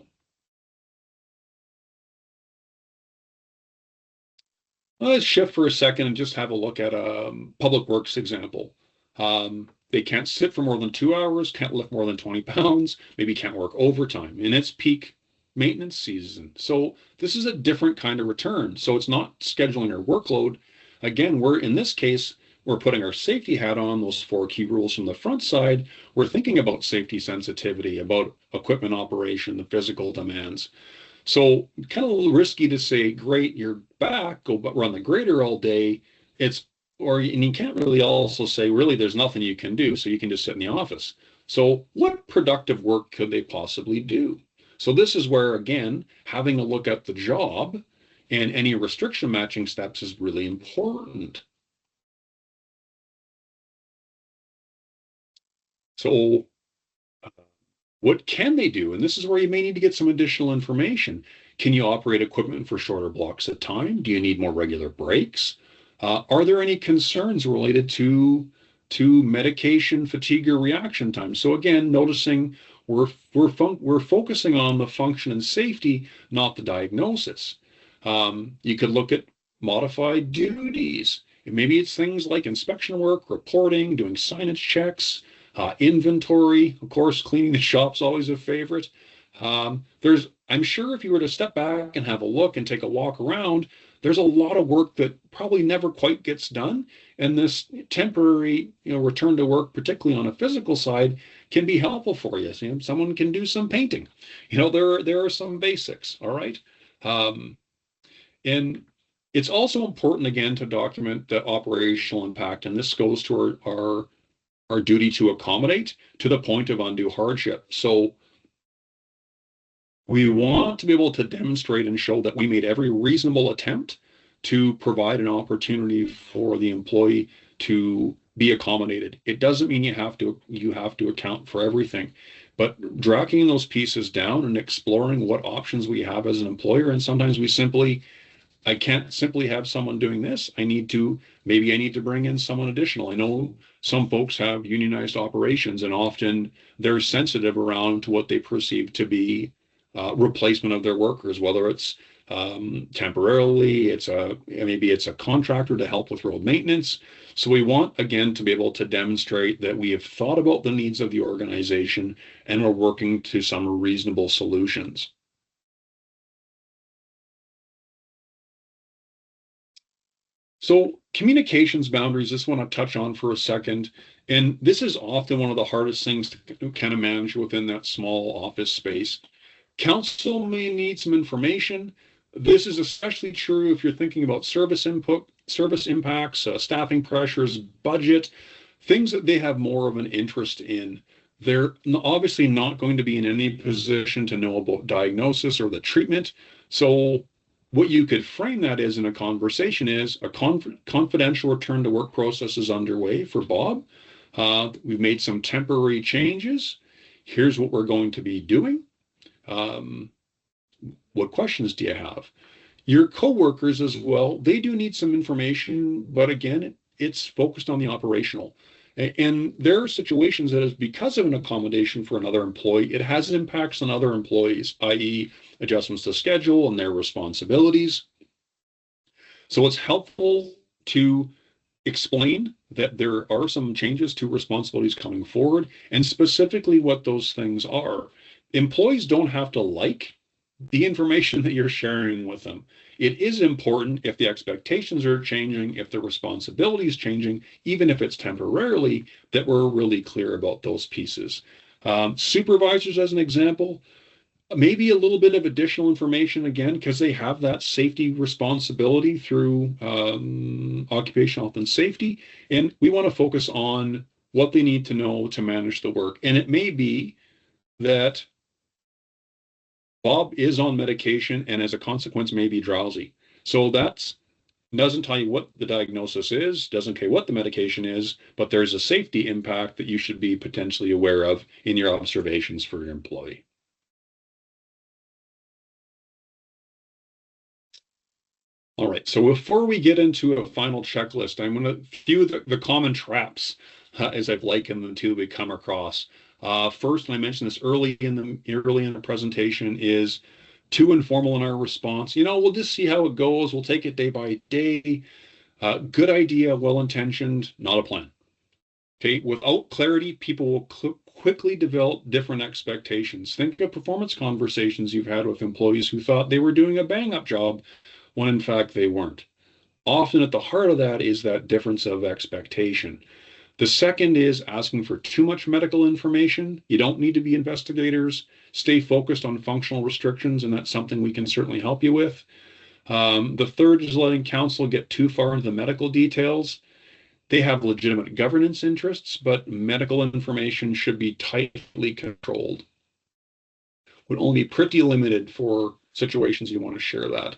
Speaker 3: Let's shift for a second and just have a look at a public works example. They can't sit for more than 2 hours, can't lift more than 20 pounds, maybe can't work overtime in its peak maintenance season. So this is a different kind of return. So it's not scheduling our workload. Again, we're in this case, we're putting our safety hat on, those 4 key rules from the front side. We're thinking about safety sensitivity, about equipment operation, the physical demands. So kind of a little risky to say, great, you're back, go run the grader all day. And you can't really also say, really, there's nothing you can do, so you can just sit in the office. So what productive work could they possibly do? So this is where, again, having a look at the job and any restriction matching steps is really important. So what can they do? And this is where you may need to get some additional information. Can you operate equipment for shorter blocks of time? Do you need more regular breaks? Are there any concerns related to medication fatigue or reaction time? So again, noticing we're focusing on the function and safety, not the diagnosis. You could look at modified duties. Maybe it's things like inspection work, reporting, doing signage checks, inventory. Of course, cleaning the shop's always a favorite. I'm sure if you were to step back and have a look and take a walk around, there's a lot of work that probably never quite gets done. And this temporary, return to work, particularly on a physical side, can be helpful for you. So, someone can do some painting. There are some basics. All right. And it's also important, again, to document the operational impact. And this goes to our duty to accommodate to the point of undue hardship. So we want to be able to demonstrate and show that we made every reasonable attempt to provide an opportunity for the employee to be accommodated. It doesn't mean you have to account for everything, but dragging those pieces down and exploring what options we have as an employer. And sometimes I can't simply have someone doing this. Maybe I need to bring in someone additional. I know some folks have unionized operations, and often they're sensitive around to what they perceive to be replacement of their workers, whether it's temporarily, maybe it's a contractor to help with road maintenance. So we want, again, to be able to demonstrate that we have thought about the needs of the organization and we're working to some reasonable solutions. So communications boundaries, this one I'll touch on for a second. And this is often one of the hardest things to kind of manage within that small office space. Council may need some information. This is especially true if you're thinking about service input, service impacts, staffing pressures, budget, things that they have more of an interest in. They're obviously not going to be in any position to know about diagnosis or the treatment. So what you could frame that as in a conversation is a confidential return to work process is underway for Bob. We've made some temporary changes. Here's what we're going to be doing. What questions do you have? Your coworkers as well, they do need some information, but again, it's focused on the operational. And there are situations that is because of an accommodation for another employee, it has impacts on other employees, i.e. adjustments to schedule and their responsibilities. So it's helpful to explain that there are some changes to responsibilities coming forward and specifically what those things are. Employees don't have to like the information that you're sharing with them. It is important if the expectations are changing, if the responsibility is changing, even if it's temporarily, that we're really clear about those pieces. Supervisors, as an example, maybe a little bit of additional information, again, because they have that safety responsibility through occupational health and safety. And we want to focus on what they need to know to manage the work. And it may be that Bob is on medication and as a consequence may be drowsy. So that doesn't tell you what the diagnosis is, doesn't tell you what the medication is, but there's a safety impact that you should be potentially aware of in your observations for your employee. All right, so before we get into a final checklist, I'm going to few the common traps as I've likened them to we come across. First, and I mentioned this early in the presentation, is too informal in our response. We'll just see how it goes. We'll take it day by day. Good idea, well-intentioned, not a plan. Okay, without clarity, people will quickly develop different expectations. Think of performance conversations you've had with employees who thought they were doing a bang-up job when in fact they weren't. Often at the heart of that is that difference of expectation. The second is asking for too much medical information. You don't need to be investigators. Stay focused on functional restrictions, and that's something we can certainly help you with. The third is letting counsel get too far into the medical details. They have legitimate governance interests, but medical information should be tightly controlled. Would only be pretty limited for situations you want to share that.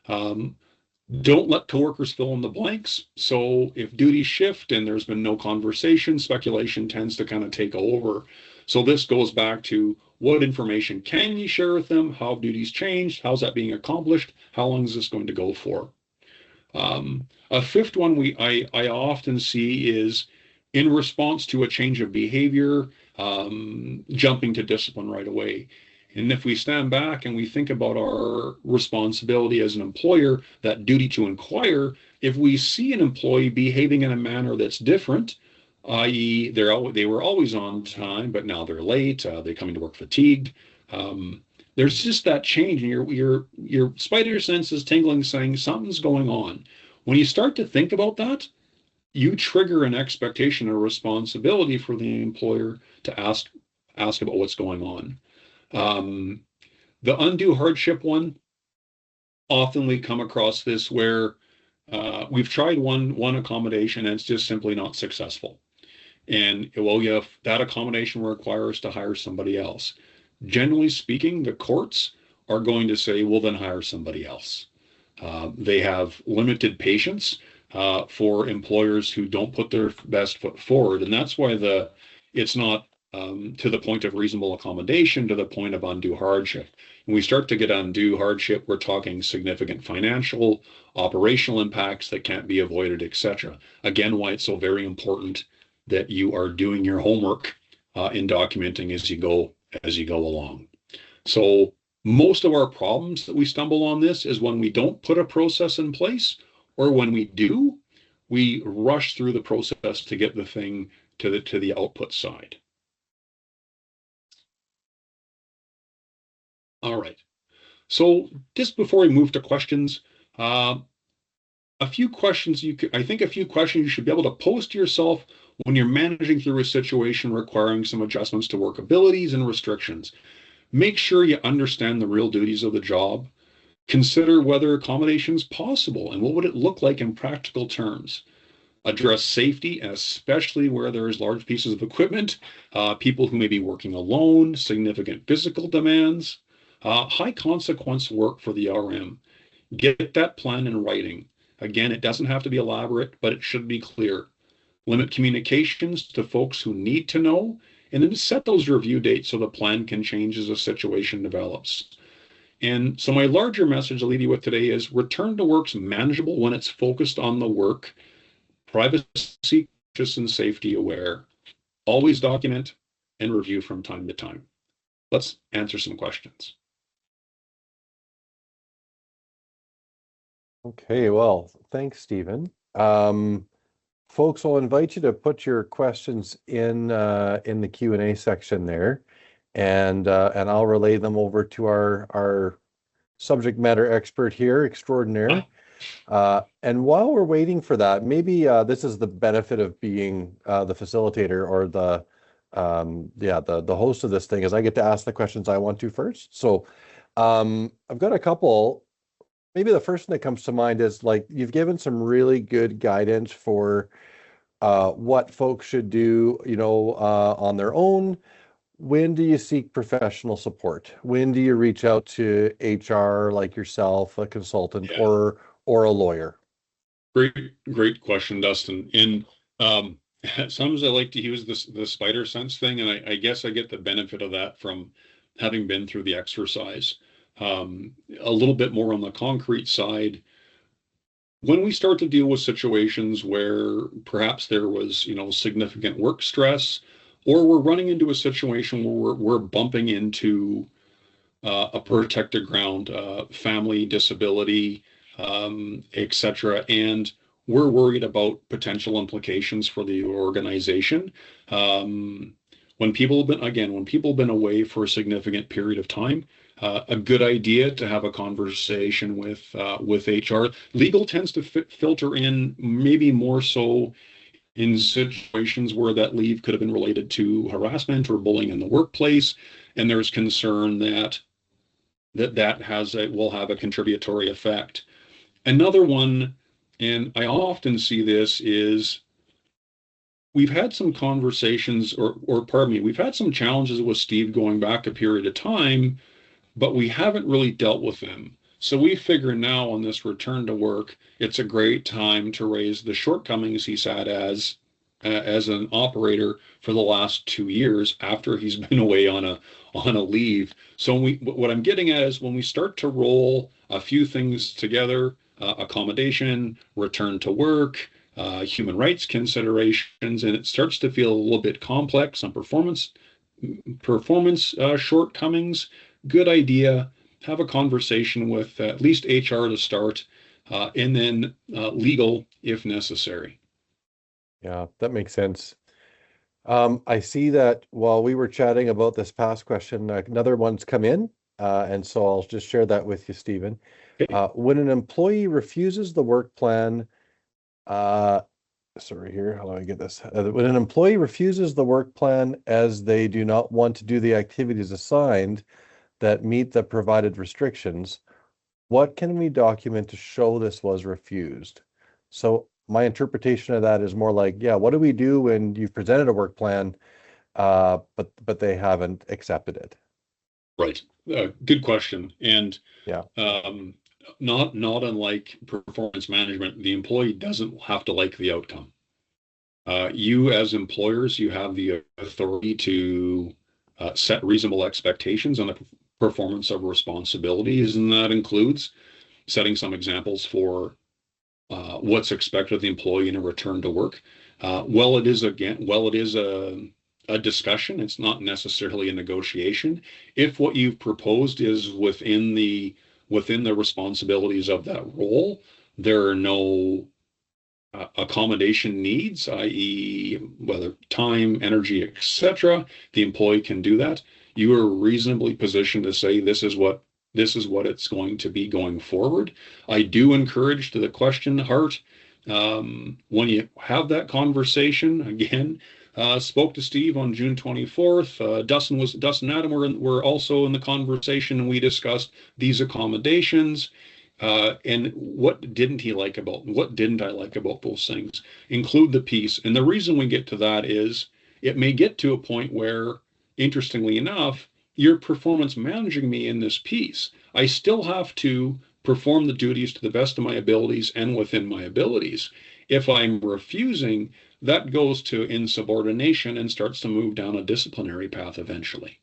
Speaker 3: Don't let coworkers fill in the blanks. So if duties shift and there's been no conversation, speculation tends to kind of take over. So this goes back to what information can you share with them? How have duties changed? How's that being accomplished? How long is this going to go for? A fifth one I often see is in response to a change of behavior, jumping to discipline right away. And if we stand back and we think about our responsibility as an employer, that duty to inquire, if we see an employee behaving in a manner that's different, i.e., they were always on time, but now they're late, they're coming to work fatigued. There's just that change, and your spider sense is tingling, saying something's going on. When you start to think about that, you trigger an expectation or responsibility for the employer to ask about what's going on. The undue hardship one, often we come across this where we've tried one accommodation and it's just simply not successful. And well, yeah, that accommodation will require us to hire somebody else. Generally speaking, the courts are going to say, well, then hire somebody else. They have limited patience for employers who don't put their best foot forward. And that's why it's not to the point of reasonable accommodation, to the point of undue hardship. When we start to get undue hardship, we're talking significant financial, operational impacts that can't be avoided, etc. Again, why it's so very important that you are doing your homework in documenting as you go along. So most of our problems that we stumble on this is when we don't put a process in place, or when we do, we rush through the process to get the thing to the output side. All right. So just before we move to questions, a few questions you should be able to pose to yourself when you're managing through a situation requiring some adjustments to work abilities and restrictions. Make sure you understand the real duties of the job. Consider whether accommodation is possible and what would it look like in practical terms. Address safety, especially where there is large pieces of equipment, people who may be working alone, significant physical demands, high consequence work for the RM. Get that plan in writing. Again, it doesn't have to be elaborate, but it should be clear. Limit communications to folks who need to know, and then set those review dates so the plan can change as a situation develops. And so my larger message I'll leave you with today is return to work's manageable when it's focused on the work, privacy conscious and safety aware. Always document and review from time to time. Let's answer some questions.
Speaker 2: Okay, well, thanks, Stephen. Folks, I'll invite you to put your questions in the Q&A section there, and I'll relay them over to our subject matter expert here, extraordinaire. And while we're waiting for that, maybe this is the benefit of being the facilitator or the host of this thing, is I get to ask the questions I want to first. So I've got a couple. Maybe the first thing that comes to mind is, like, you've given some really good guidance for what folks should do, on their own. When do you seek professional support? When do you reach out to HR like yourself, a consultant, or a lawyer?
Speaker 3: Great question, Dustin. And sometimes I like to use the spider sense thing, and I guess I get the benefit of that from having been through the exercise. A little bit more on the concrete side. When we start to deal with situations where perhaps there was, significant work stress, or we're running into a situation where we're bumping into a protected ground, family, disability, etc., and we're worried about potential implications for the organization. When people have been away for a significant period of time, a good idea to have a conversation with HR. Legal tends to filter in maybe more so in situations where that leave could have been related to harassment or bullying in the workplace, and there's concern that will have a contributory effect. Another one, and I often see this, is we've had some conversations, or pardon me, we've had some challenges with Steve going back a period of time, but we haven't really dealt with them. So we figure now on this return to work, it's a great time to raise the shortcomings he's had as an operator for the last 2 years after he's been away on a leave. So what I'm getting at is when we start to roll a few things together, accommodation, return to work, human rights considerations, and it starts to feel a little bit complex on performance shortcomings. Good idea. Have a conversation with at least HR to start, and then legal if necessary.
Speaker 2: Yeah, that makes sense. I see that while we were chatting about this past question, another one's come in, and so I'll just share that with you, Stephen.
Speaker 3: Okay.
Speaker 2: When an employee refuses the work plan, sorry here, how do I get this? When an employee refuses the work plan as they do not want to do the activities assigned that meet the provided restrictions, what can we document to show this was refused? So my interpretation of that is more like, yeah, what do we do when you've presented a work plan, but they haven't accepted it?
Speaker 3: Right. Good question. And
Speaker 2: Yeah.
Speaker 3: not unlike performance management, the employee doesn't have to like the outcome. You as employers, you have the authority to set reasonable expectations on the performance of responsibilities, and that includes setting some examples for what's expected of the employee in a return to work. Well, it is a discussion. It's not necessarily a negotiation. If what you've proposed is within the responsibilities of that role, there are no accommodation needs, i.e., whether time, energy, etc. The employee can do that. You are reasonably positioned to say this is what it's going to be going forward. I do encourage to the question, Hart, when you have that conversation again. Spoke to Steve on June 24th. Dustin and Adam were also in the conversation, and we discussed these accommodations. And what didn't I like about those things? Include the piece. And the reason we get to that is it may get to a point where, interestingly enough, you're performance managing me in this piece. I still have to perform the duties to the best of my abilities and within my abilities. If I'm refusing, that goes to insubordination and starts to move down a disciplinary path eventually.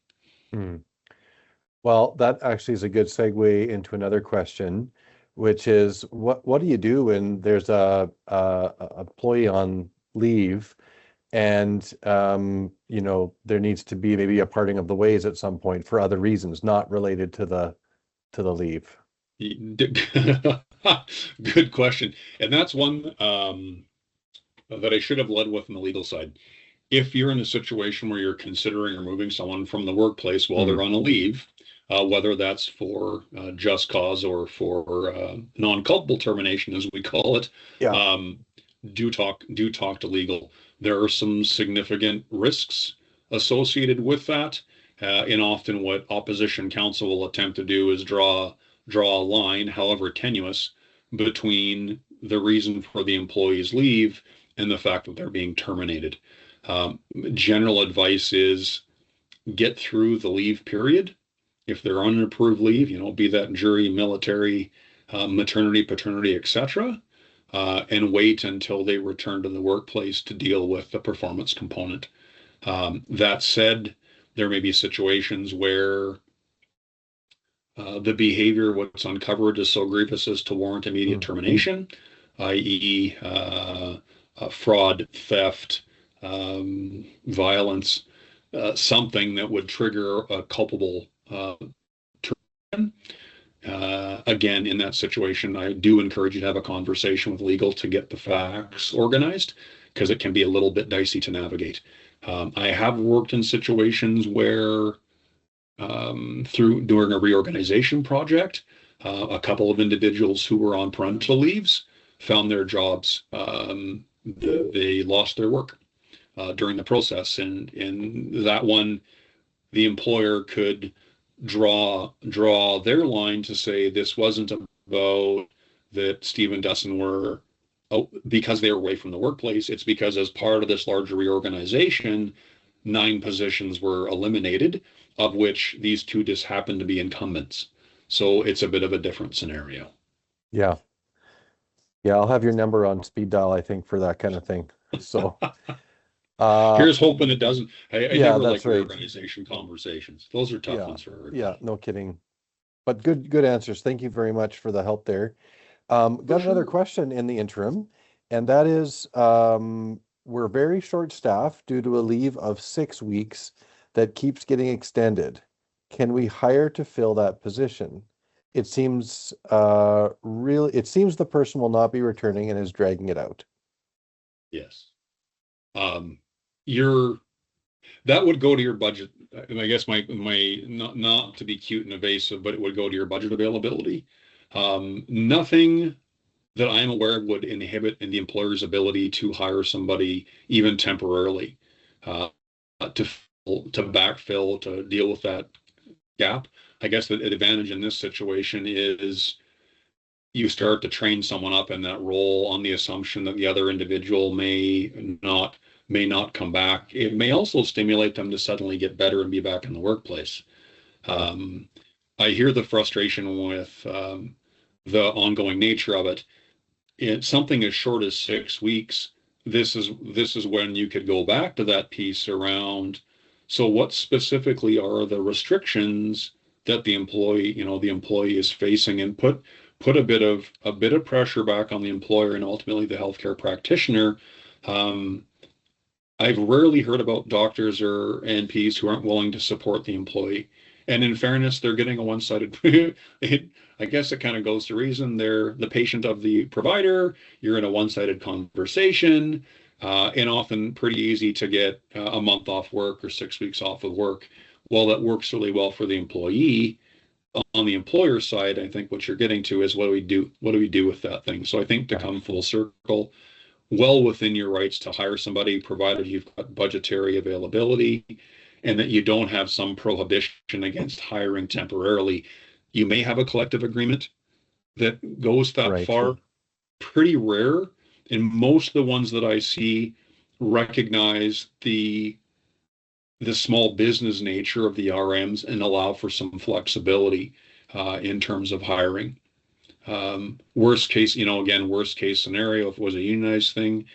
Speaker 2: Well, that actually is a good segue into another question, which is what do you do when there's a employee on leave and there needs to be maybe a parting of the ways at some point for other reasons not related to the leave?
Speaker 3: Good question. And that's one that I should have led with on the legal side. If you're in a situation where you're considering removing someone from the workplace while they're on a leave, whether that's for just cause or for non-culpable termination, as we call it, do talk to legal. There are some significant risks associated with that, and often what opposition counsel will attempt to do is draw a line, however tenuous, between the reason for the employee's leave and the fact that they're being terminated. General advice is get through the leave period. If they're on an approved leave, be that jury, military, maternity, paternity, etc., and wait until they return to the workplace to deal with the performance component. That said, there may be situations where the behavior, what's uncovered, is so grievous as to warrant immediate termination, i.e., fraud, theft, violence, something that would trigger a culpable termination. Again, in that situation, I do encourage you to have a conversation with legal to get the facts organized, because it can be a little bit dicey to navigate. I have worked in situations where during a reorganization project, a couple of individuals who were on parental leaves found their jobs. They lost their work during the process, and in that one, the employer could draw their line to say this wasn't about that Steve and Dustin were because they were away from the workplace. It's because as part of this larger reorganization, 9 positions were eliminated, of which these 2 just happened to be incumbents. So it's a bit of a different scenario.
Speaker 2: Yeah. Yeah, I'll have your number on speed dial, I think, for that kind of thing. So
Speaker 3: Here's hoping it doesn't. I
Speaker 2: yeah,
Speaker 3: never
Speaker 2: that's
Speaker 3: like
Speaker 2: right.
Speaker 3: reorganization conversations. Those are tough
Speaker 2: Yeah,
Speaker 3: ones for everybody.
Speaker 2: yeah, no kidding. But good answers. Thank you very much for the help there. Got another question in the interim, and that is, we're very short-staffed due to a leave of 6 weeks that keeps getting extended. Can we hire to fill that position? It seems it seems the person will not be returning and is dragging it out.
Speaker 3: Yes. Your that would go to your budget. And I guess my not to be cute and evasive, but it would go to your budget availability. Nothing that I'm aware of would inhibit in the employer's ability to hire somebody even temporarily uh, to backfill to deal with that gap. I guess the advantage in this situation is you start to train someone up in that role on the assumption that the other individual may not come back. It may also stimulate them to suddenly get better and be back in the workplace. Um, I hear the frustration with the ongoing nature of it. It's something as short as 6 weeks. This is when you could go back to that piece around. So what specifically are the restrictions that the employee is facing, and put a bit of pressure back on the employer and ultimately the healthcare practitioner. Um, I've rarely heard about doctors or NPs who aren't willing to support the employee. And in fairness, they're getting a one-sided. I guess it kind of goes to reason. They're the patient of the provider. You're in a one-sided conversation, and often pretty easy to get a month off work or 6 weeks off of work. While that works really well for the employee, on the employer side, I think what you're getting to is what do we do? What do we do with that thing? So I think to come full circle, well within your rights to hire somebody, provided you've got budgetary availability and that you don't have some prohibition against hiring temporarily. You may have a collective agreement that goes that
Speaker 2: Right.
Speaker 3: far. Pretty rare. And most of the ones that I see recognize the small business nature of the RMs and allow for some flexibility in terms of hiring. Worst case, worst case scenario, if it was a unionized thing,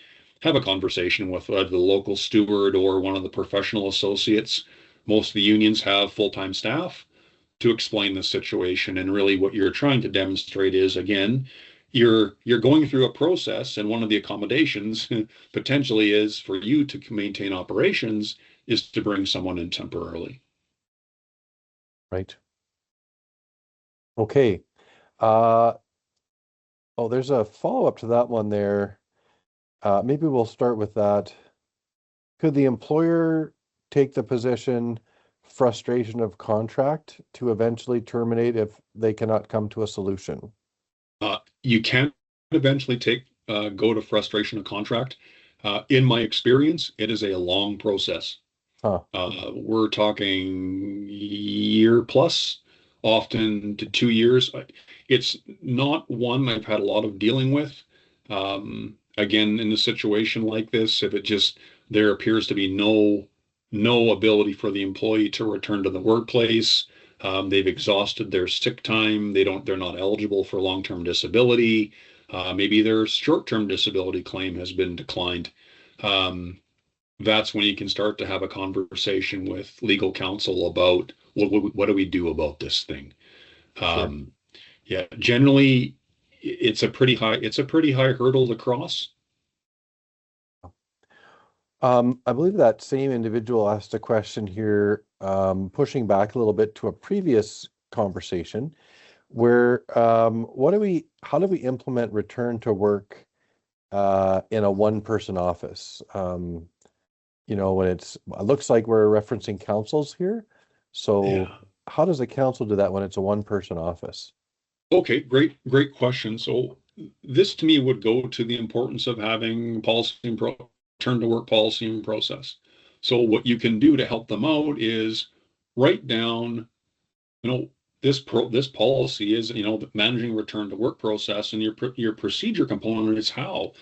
Speaker 3: have a conversation with the local steward or one of the professional associates. Most of the unions have full-time staff to explain the situation. And really what you're trying to demonstrate is, again, you're going through a process, and one of the accommodations potentially is for you to maintain operations is to bring someone in temporarily.
Speaker 2: Right. Okay. There's a follow-up to that one there. Maybe we'll start with that. Could the employer take the position frustration of contract to eventually terminate if they cannot come to a solution?
Speaker 3: You can eventually go to frustration of contract. In my experience, it is a long process.
Speaker 2: Huh.
Speaker 3: We're talking year plus, often to 2 years. It's not one I've had a lot of dealing with. Again, in a situation like this, if there appears to be no ability for the employee to return to the workplace, they've exhausted their sick time, they're not eligible for long-term disability. Maybe their short-term disability claim has been declined. That's when you can start to have a conversation with legal counsel about what do we do about this thing.
Speaker 2: Sure.
Speaker 3: Yeah, generally it's a pretty high hurdle to cross.
Speaker 2: I believe that same individual asked a question here, pushing back a little bit to a previous conversation, how do we implement return to work in a one-person office? When it looks like we're referencing councils here. So
Speaker 3: Yeah.
Speaker 2: how does a council do that when it's a one-person office?
Speaker 3: Okay, great question. So this to me would go to the importance of having policy and return to work policy and process. So what you can do to help them out is write down, you know, this policy is, the managing return to work process, and your procedure component is how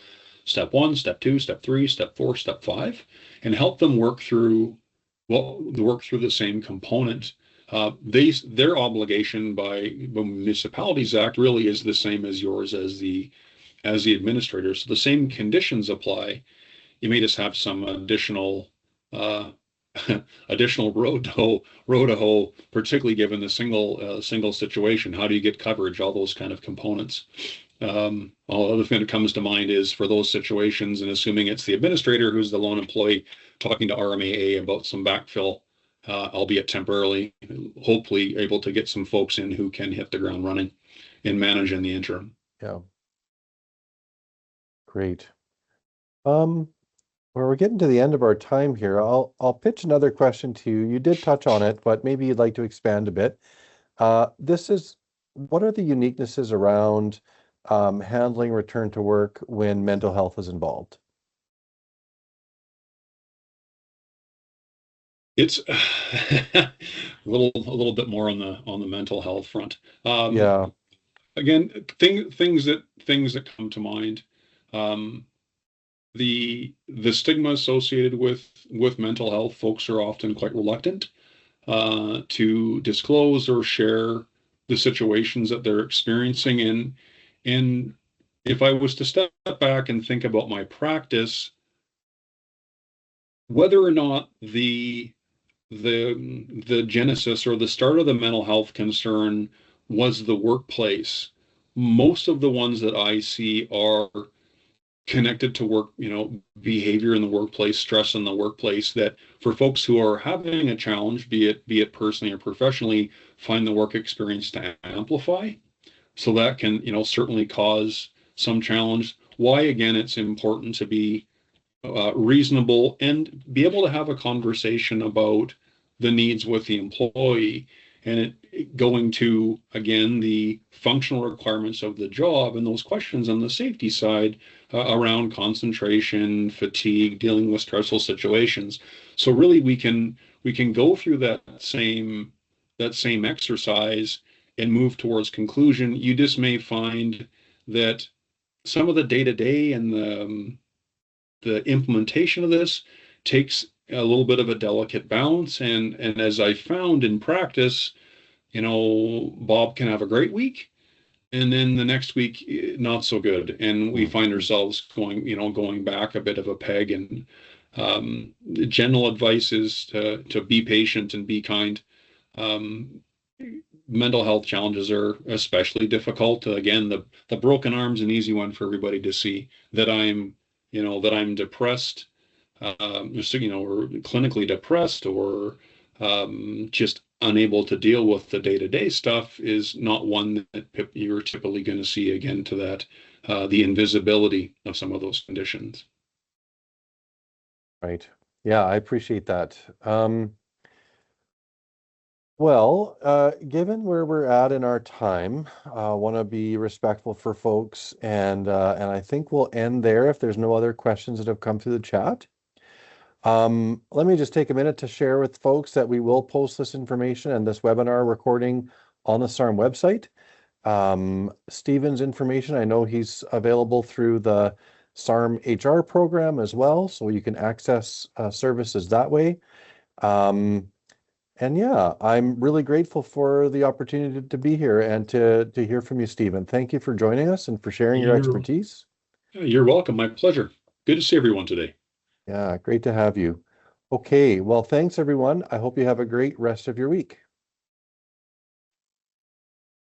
Speaker 3: step one, step two, step three, step four, step five, and help them work through the same component. Their obligation by the Municipalities Act really is the same as yours as the administrator. So the same conditions apply. You may just have some additional uh, additional road to hoe, particularly given the single situation. How do you get coverage? All those kind of components. All other thing that comes to mind is for those situations, and assuming it's the administrator who's the lone employee talking to RMAA about some backfill, albeit temporarily, hopefully able to get some folks in who can hit the ground running and manage in the interim.
Speaker 2: Yeah, great. Well, we're getting to the end of our time here. I'll pitch another question to you. You did touch on it, but maybe you'd like to expand a bit. What are the uniquenesses around handling return to work when mental health is involved?
Speaker 3: It's a little bit more on the mental health front.
Speaker 2: Yeah.
Speaker 3: Again, things that come to mind. Um, the stigma associated with mental health, folks are often quite reluctant to disclose or share the situations that they're experiencing. And if I was to step back and think about my practice, whether or not the genesis or the start of the mental health concern was the workplace, most of the ones that I see are connected to work, behavior in the workplace, stress in the workplace, that for folks who are having a challenge, be it personally or professionally, find the work experience to amplify. So that can, certainly cause some challenge. Why, again, it's important to be reasonable and be able to have a conversation about the needs with the employee, and it going to, again, the functional requirements of the job and those questions on the safety side around concentration, fatigue, dealing with stressful situations. So really we can go through that same exercise and move towards conclusion. You just may find that some of the day-to-day and the implementation of this takes a little bit of a delicate balance. And as I found in practice, Bob can have a great week, and then the next week not so good, and we find ourselves going back a bit of a peg. And the general advice is to be patient and be kind. Um, Mental health challenges are especially difficult. Again, the broken arm's an easy one for everybody to see. That I'm depressed, or clinically depressed, or just unable to deal with the day-to-day stuff is not one that you're typically going to see, again, to that the invisibility of some of those conditions.
Speaker 2: Right. Yeah, I appreciate that. Well, given where we're at in our time, I want to be respectful for folks, and I think we'll end there if there's no other questions that have come through the chat. Let me just take a minute to share with folks that we will post this information and this webinar recording on the SARM website. Stephen's information, I know he's available through the SARM HR program as well, so you can access services that way. And yeah, I'm really grateful for the opportunity to be here and to hear from you, Stephen. Thank you for joining us and for sharing your
Speaker 3: You're,
Speaker 2: expertise.
Speaker 3: you're welcome. My pleasure. Good to see everyone today.
Speaker 2: Yeah, great to have you. Okay, well, thanks everyone. I hope you have a great rest of your week.